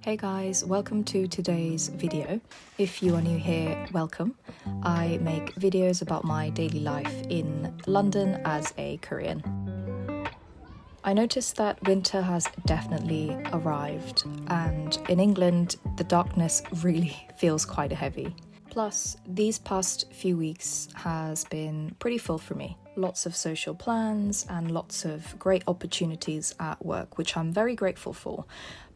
Hey guys, welcome to today's video. If you are new here, welcome. I make videos about my daily life in London as a Korean. I noticed that winter has definitely arrived, and in England, the darkness really feels quite heavy. Plus, these past few weeks has been pretty full for me. Lots of social plans and lots of great opportunities at work, which I'm very grateful for.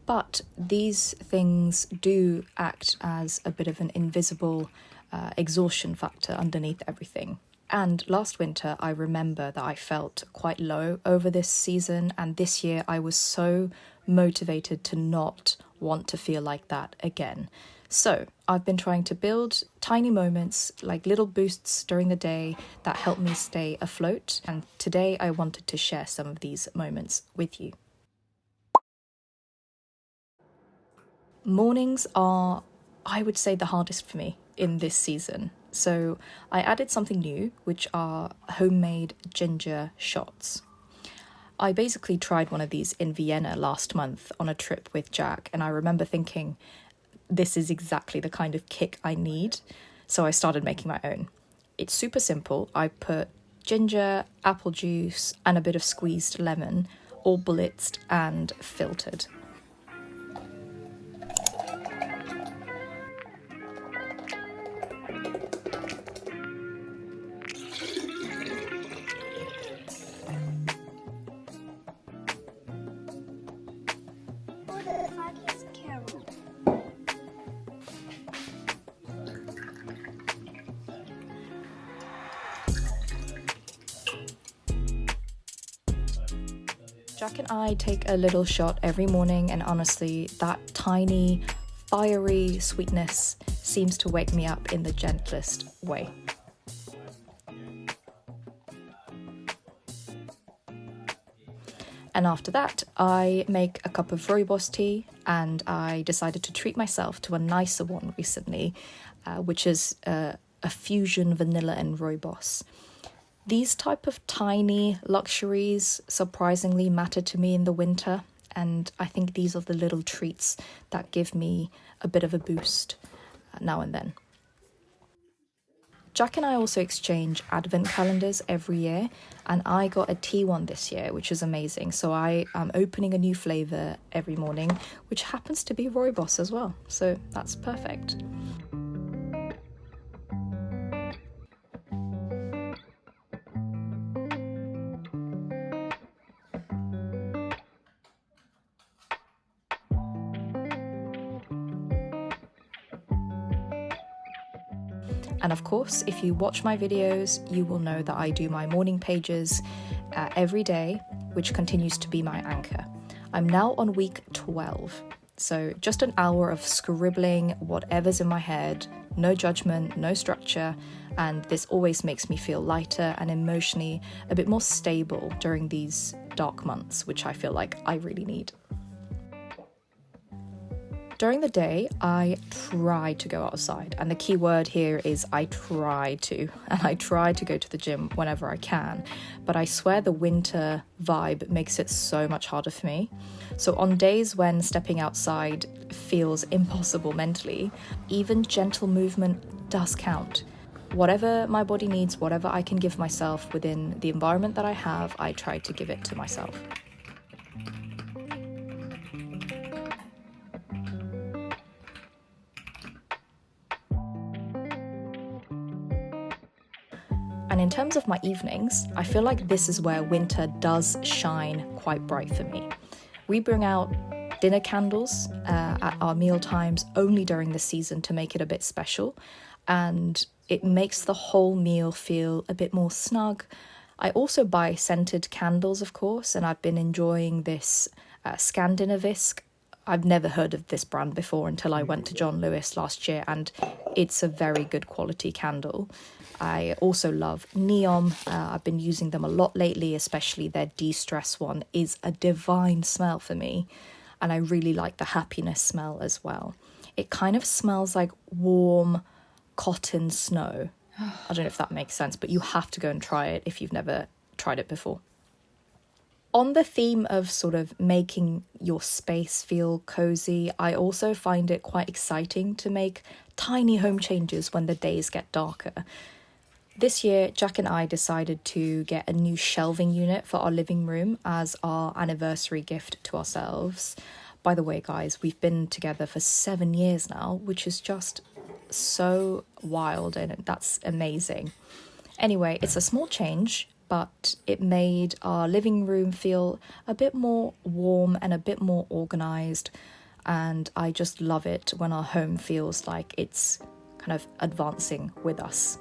But these things do act as a bit of an invisible exhaustion factor underneath everything. And last winter, I remember that I felt quite low over this season, and this year I was so motivated to not want to feel like that again. So I've been trying to build tiny moments, like little boosts during the day that help me stay afloat, and today I wanted to share some of these moments with you. Mornings are, I would say, the hardest for me in this season. So I added something new, which are homemade ginger shots. I basically tried one of these in Vienna last month on a trip with Jack, and I remember thinking, this is exactly the kind of kick I need. So I started making my own. It's super simple. I put ginger, apple juice, and a bit of squeezed lemon, all blitzed and filtered. Jack and I take a little shot every morning, and honestly, that tiny, fiery sweetness seems to wake me up in the gentlest way. And after that, I make a cup of rooibos tea, and I decided to treat myself to a nicer one recently, which is a fusion vanilla and rooibos. These type of tiny luxuries surprisingly matter to me in the winter, and I think these are the little treats that give me a bit of a boost now and then. Jack and I also exchange advent calendars every year, and I got a tea one this year, which is amazing. So I am opening a new flavour every morning, which happens to be rooibos as well. So that's perfect. And of course, if you watch my videos, you will know that I do my morning pages every day, which continues to be my anchor. I'm now on week 12, so just an hour of scribbling whatever's in my head, no judgment, no structure, and this always makes me feel lighter and emotionally a bit more stable during these dark months, which I feel like I really need. During the day, I try to go outside, and the key word here is I try to, and I try to go to the gym whenever I can, but I swear the winter vibe makes it so much harder for me. So on days when stepping outside feels impossible mentally, even gentle movement does count. Whatever my body needs, whatever I can give myself within the environment that I have, I try to give it to myself. And in terms of my evenings, I feel like this is where winter does shine quite bright for me. We bring out dinner candles at our meal times only during the season to make it a bit special, and it makes the whole meal feel a bit more snug. I also buy scented candles, of course, and I've been enjoying this Scandinavisk. I've never heard of this brand before until I went to John Lewis last year, and it's a very good quality candle. I also love Neom. I've been using them a lot lately, especially their de-stress one is a divine smell for me, and I really like the happiness smell as well. It kind of smells like warm cotton snow. I don't know if that makes sense, but you have to go and try it if you've never tried it before. On the theme of sort of making your space feel cozy, I also find it quite exciting to make tiny home changes when the days get darker. This year, Jack and I decided to get a new shelving unit for our living room as our anniversary gift to ourselves. By the way, guys, we've been together for 7 years now, which is just so wild, and that's amazing. Anyway, it's a small change, but it made our living room feel a bit more warm and a bit more organized. And I just love it when our home feels like it's kind of advancing with us.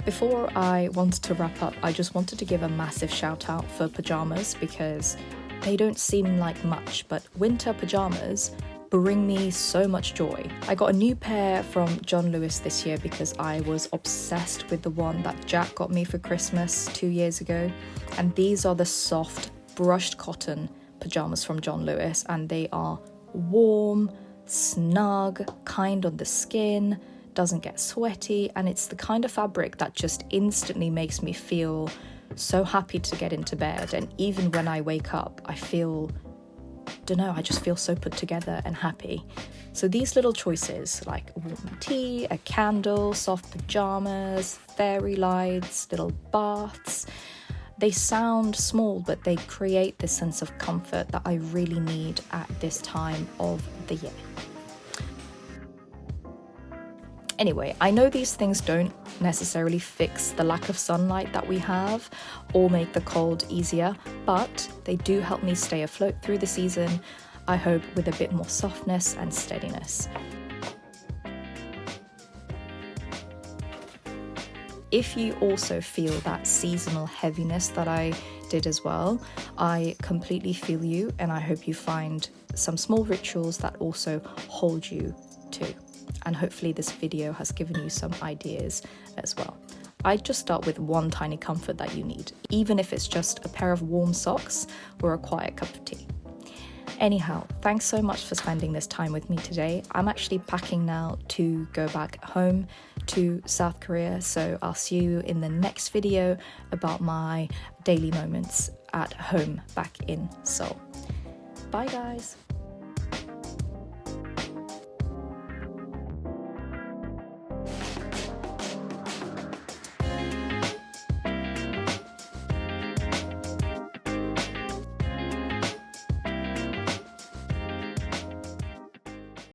Before I wanted to wrap up, I just wanted to give a massive shout out for pajamas because they don't seem like much, but winter pajamas bring me so much joy. I got a new pair from John Lewis this year because I was obsessed with the one that Jack got me for Christmas 2 years ago. And these are the soft, brushed cotton pajamas from John Lewis, and they are warm, snug, kind on the skin, doesn't get sweaty, and it's the kind of fabric that just instantly makes me feel so happy to get into bed. And even when I wake up, I just feel so put together and happy. So these little choices like warm tea, a candle, soft pajamas, fairy lights, little baths, they sound small, but they create this sense of comfort that I really need at this time of the year. Anyway, I know these things don't necessarily fix the lack of sunlight that we have or make the cold easier, but they do help me stay afloat through the season, I hope with a bit more softness and steadiness. If you also feel that seasonal heaviness that I did as well, I completely feel you, and I hope you find some small rituals that also hold you too. And hopefully this video has given you some ideas as well. I just start with one tiny comfort that you need, even if it's just a pair of warm socks or a quiet cup of tea. Anyhow, thanks so much for spending this time with me today. I'm actually packing now to go back home to South Korea, so I'll see you in the next video about my daily moments at home back in Seoul. Bye guys!